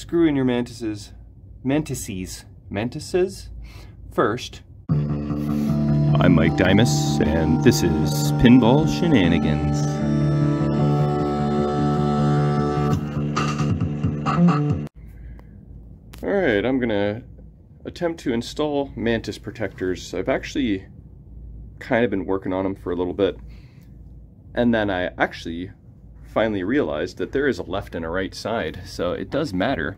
screw in your mantises first. I'm Mike Dimas, and this is Pinball Shenanigans. Alright, I'm gonna attempt to install Mantis protectors. I've actually kind of been working on them for a little bit, and then I actually finally realized that there is a left and a right side, so it does matter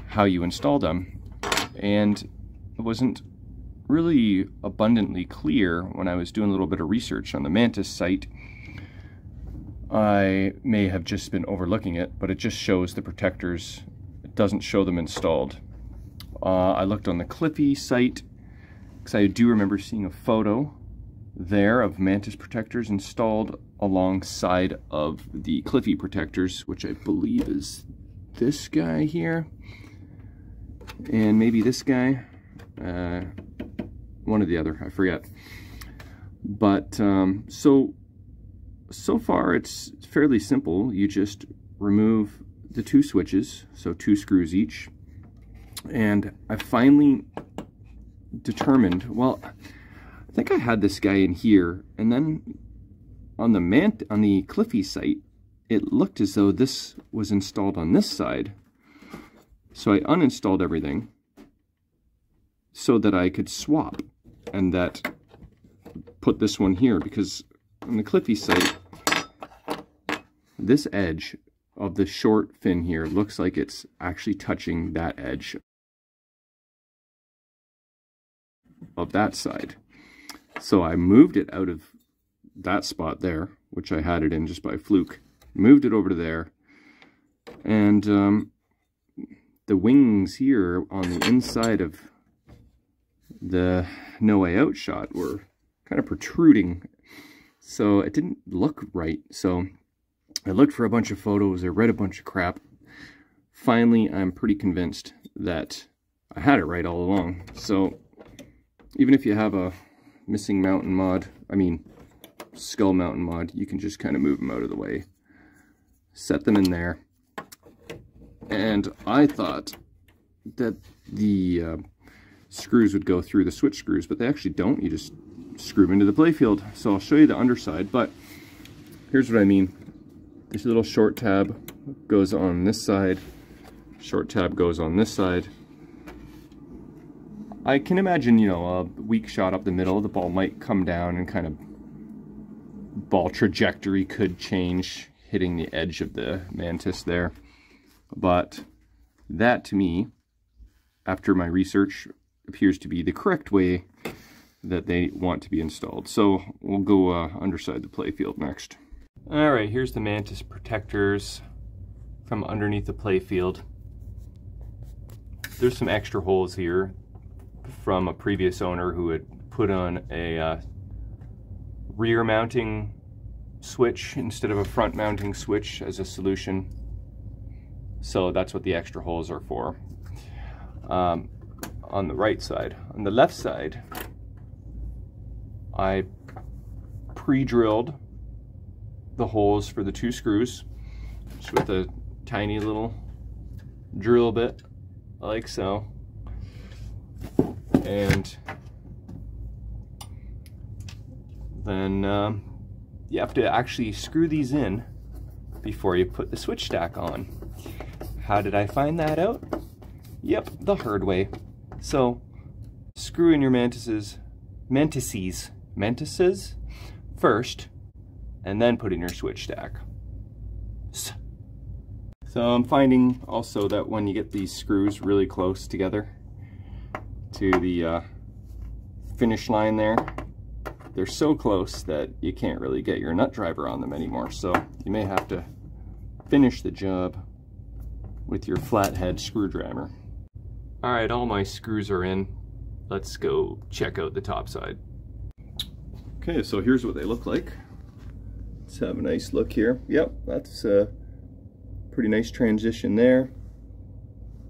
how you install them. And it wasn't really abundantly clear when I was doing a little bit of research on the Mantis site. I may have just been overlooking it, but it just shows the protectors. It doesn't show them installed. I looked on the Cliffy site because I do remember seeing a photo there of Mantis protectors installed alongside of the Cliffy protectors, which I believe is this guy here and maybe this guy, one or the other, I forget. But so far it's fairly simple. You just remove the two switches, so 2 screws each, and I finally determined, well, I think I had this guy in here, and then on the Cliffy site, it looked as though this was installed on this side. So I uninstalled everything so that I could swap and that put this one here, because on the Cliffy site, this edge of the short fin here looks like it's actually touching that edge of that side. So I moved it out of that spot there, which I had it in just by fluke, moved it over to there, and the wings here on the inside of the No Way Out shot were kind of protruding, so it didn't look right. So I looked for a bunch of photos, I read a bunch of crap. Finally, I'm pretty convinced that I had it right all along. So even if you have a missing mountain mod, skull mountain mod, you can just kind of move them out of the way, set them in there. And I thought that the screws would go through the switch screws, but they actually don't. You just screw them into the playfield. So I'll show you the underside, but here's what I mean. This little short tab goes on this side, short tab goes on this side. I can imagine, a weak shot up the middle, the ball might come down and kind of ball trajectory could change, hitting the edge of the Mantis there. But that, to me, after my research, appears to be the correct way that they want to be installed. So we'll go underside the playfield next. Alright, here's the Mantis protectors from underneath the playfield. There's some extra holes here from a previous owner who had put on a rear mounting switch instead of a front mounting switch as a solution. So that's what the extra holes are for. On the right side. On the left side, I pre-drilled the holes for the 2 screws just with a tiny little drill bit, like so. And then you have to actually screw these in before you put the switch stack on. How did I find that out? Yep, the hard way. So screw in your mantises first, and then put in your switch stack. So I'm finding also that when you get these screws really close together to the finish line there, they're so close that you can't really get your nut driver on them anymore. So you may have to finish the job with your flathead screwdriver. Alright, all my screws are in. Let's go check out the top side. Okay, so here's what they look like. Let's have a nice look here. Yep, that's a pretty nice transition there.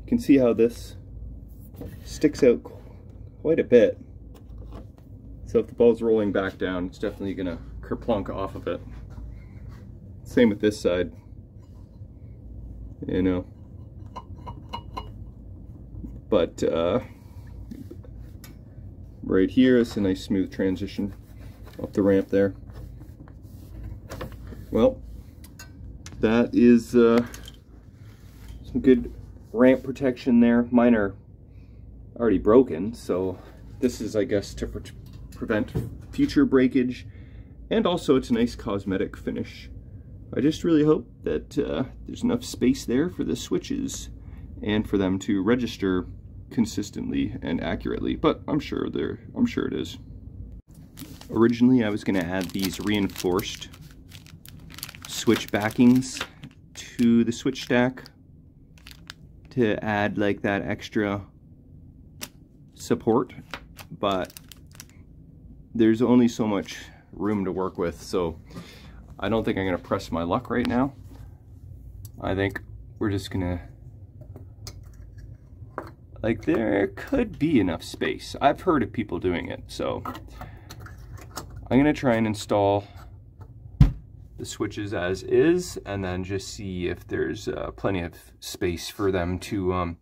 You can see how this sticks out quite a bit. So if the ball's rolling back down, it's definitely gonna kerplunk off of it. Same with this side. But right here, it's a nice smooth transition up the ramp there. Well, that is some good ramp protection there. Mine are already broken, so this is, I guess, to prevent future breakage, and also it's a nice cosmetic finish. I just really hope that there's enough space there for the switches and for them to register consistently and accurately, but I'm sure it is. Originally, I was going to add these reinforced switch backings to the switch stack to add like that extra support, but there's only so much room to work with, so I don't think I'm going to press my luck right now. I think we're just going to, like, there could be enough space. I've heard of people doing it, so I'm going to try and install the switches as is, and then just see if there's plenty of space for them to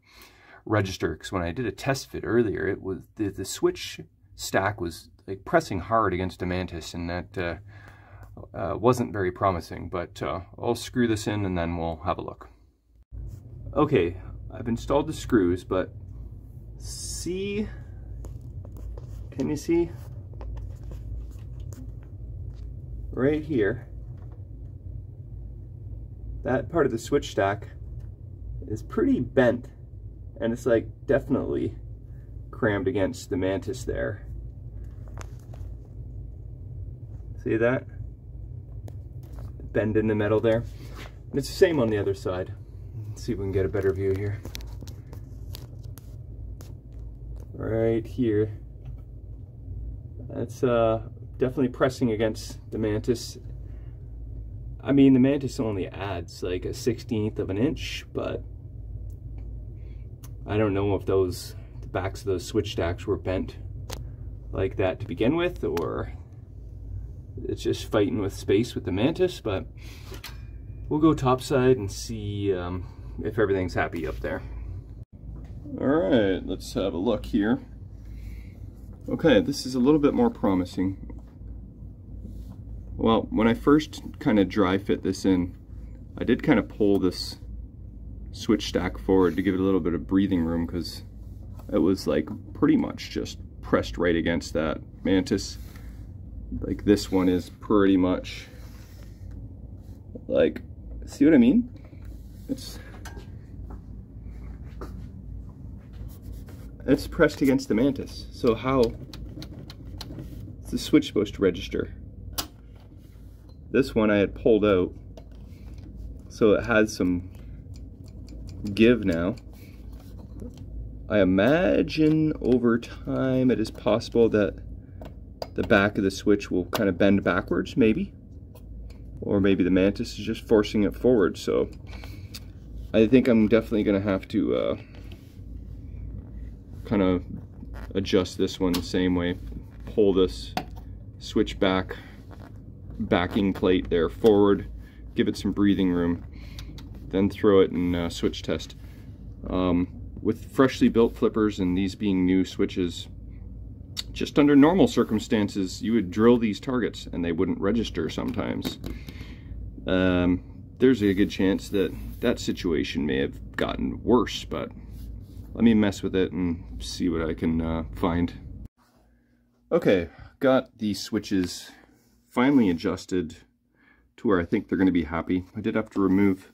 register. Because when I did a test fit earlier, it was the switch stack was like pressing hard against a Mantis, and that wasn't very promising. But I'll screw this in and then we'll have a look. Okay, I've installed the screws, but see, can you see right here? That part of the switch stack is pretty bent, and it's like definitely crammed against the Mantis there. See that? Bend in the metal there. And it's the same on the other side. Let's see if we can get a better view here. Right here. That's definitely pressing against the Mantis. I mean, the Mantis only adds like a 1/16 of an inch, but I don't know if the backs of those switch stacks were bent like that to begin with, or it's just fighting with space with the Mantis. But we'll go topside and see if everything's happy up there. All right, let's have a look here. Okay, this is a little bit more promising. Well, when I first kind of dry fit this in, I did kind of pull this switch stack forward to give it a little bit of breathing room, because it was like pretty much just pressed right against that Mantis. Like this one is pretty much like, see what I mean? It's pressed against the Mantis. So how is the switch supposed to register? This one I had pulled out, so it has some give now. I imagine over time it is possible that the back of the switch will kind of bend backwards, maybe. Or maybe the Mantis is just forcing it forward. So I think I'm definitely going to have to kind of adjust this one the same way. Pull this switch backing plate there forward, give it some breathing room, then throw it in switch test. With freshly built flippers and these being new switches, just under normal circumstances you would drill these targets and they wouldn't register sometimes. There's a good chance that that situation may have gotten worse, but let me mess with it and see what I can find. Okay, got the switches finally adjusted to where I think they're going to be happy. I did have to remove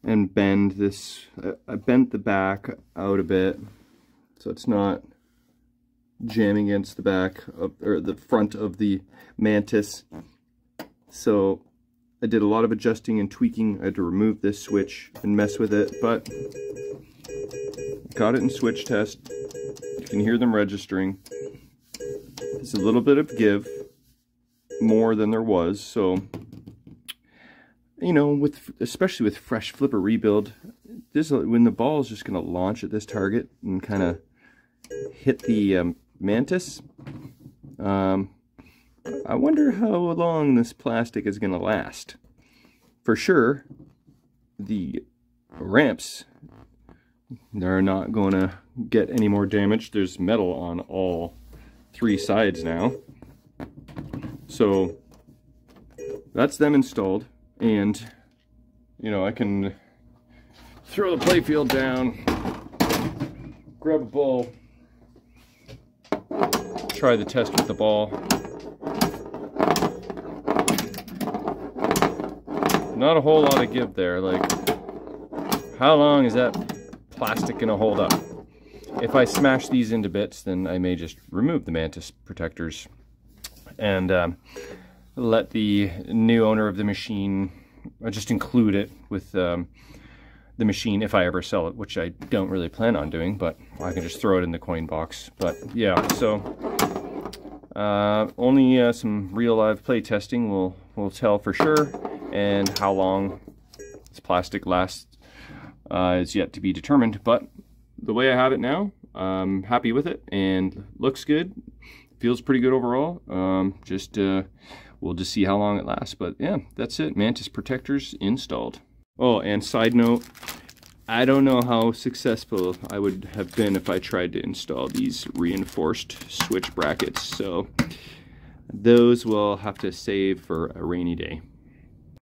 and bend this. I bent the back out a bit so it's not jamming against the back of, or the front of the Mantis. So I did a lot of adjusting and tweaking. I had to remove this switch and mess with it, but got it in switch test. You can hear them registering. There's a little bit of give, more than there was, so you know, especially with fresh flipper rebuild, when the ball is just going to launch at this target and kind of hit the Mantis, I wonder how long this plastic is going to last. For sure, the ramps They're not going to get any more damage. There's metal on all 3 sides now. So that's them installed, and you know, I can throw the playfield down, grab a ball, try the test with the ball. Not a whole lot of give there. Like, how long is that plastic gonna hold up? If I smash these into bits, then I may just remove the Mantis protectors and let the new owner of the machine just include it with the machine if I ever sell it, which I don't really plan on doing, but I can just throw it in the coin box. But yeah, so only some real live play testing will tell for sure, and how long this plastic lasts is yet to be determined. But the way I have it now, I'm happy with it, and looks good, feels pretty good overall. We'll just see how long it lasts. But yeah, that's it. Mantis protectors installed. Oh, and side note, I don't know how successful I would have been if I tried to install these reinforced switch brackets, so those will have to save for a rainy day.